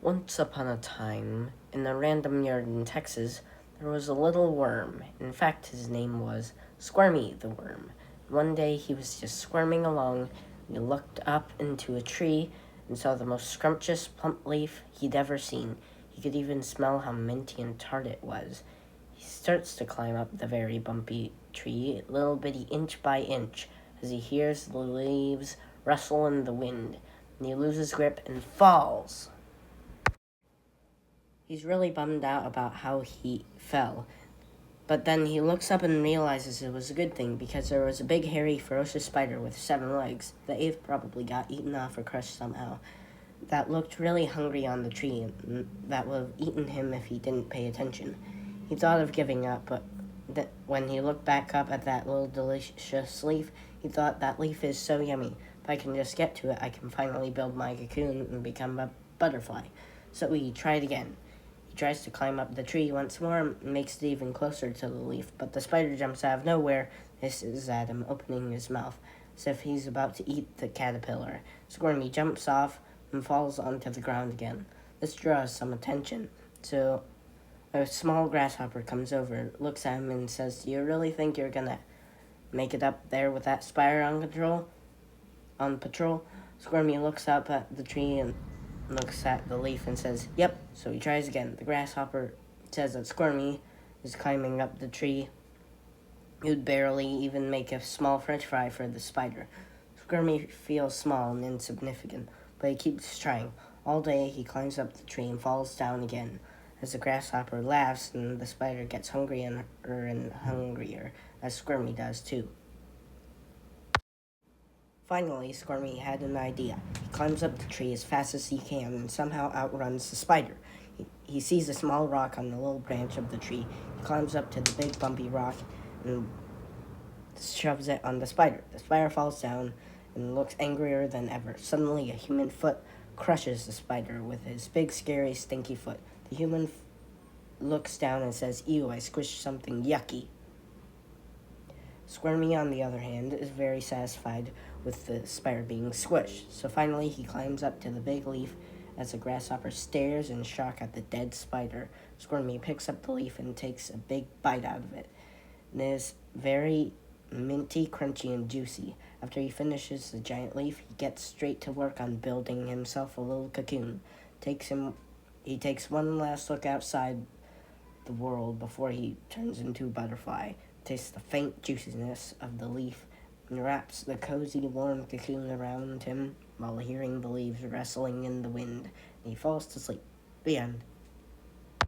Once upon a time, in a random yard in Texas, there was a little worm. In fact, his name was Squirmy the worm. One day he was just squirming along. He looked up into a tree and saw the most scrumptious plump leaf he'd ever seen. He could even smell how minty and tart it was. He starts to climb up the very bumpy tree, little bitty inch by inch, as he hears the leaves rustle in the wind, and he loses grip and falls. He's really bummed out about how he fell. But then he looks up and realizes it was a good thing because there was a big, hairy, ferocious spider with 7 legs. The eighth probably got eaten off or crushed somehow. That looked really hungry on the tree and that would have eaten him if he didn't pay attention. He thought of giving up, but when he looked back up at that little delicious leaf, he thought, that leaf is so yummy. If I can just get to it, I can finally build my cocoon and become a butterfly. So he tried again. He tries to climb up the tree once more and makes it even closer to the leaf, but the spider jumps out of nowhere, hisses at him, opening his mouth, as if he's about to eat the caterpillar. Squirmy jumps off and falls onto the ground again. This draws some attention, so a small grasshopper comes over, looks at him, and says, "Do you really think you're gonna make it up there with that spider on patrol?" Squirmy looks up at the tree and looks at the leaf and says, "Yep." So he tries again. The grasshopper says that Squirmy is climbing up the tree. He would barely even make a small french fry for the spider. Squirmy feels small and insignificant, but he keeps trying. All day he climbs up the tree and falls down again. As the grasshopper laughs and the spider gets hungrier and hungrier, as Squirmy does too. Finally, Squirmy had an idea. He climbs up the tree as fast as he can and somehow outruns the spider. He sees a small rock on the little branch of the tree. He climbs up to the big bumpy rock and shoves it on the spider. The spider falls down and looks angrier than ever. Suddenly, a human foot crushes the spider with his big, scary, stinky foot. The human looks down and says, "Ew, I squished something yucky." Squirmy, on the other hand, is very satisfied with the spider being squished. So finally, he climbs up to the big leaf as the grasshopper stares in shock at the dead spider. Squirmy picks up the leaf and takes a big bite out of it. It is very minty, crunchy, and juicy. After he finishes the giant leaf, he gets straight to work on building himself a little cocoon. He takes one last look outside the world before he turns into a butterfly, tastes the faint juiciness of the leaf, and wraps the cozy, warm cocoon around him while hearing the leaves rustling in the wind, and he falls to sleep. The end.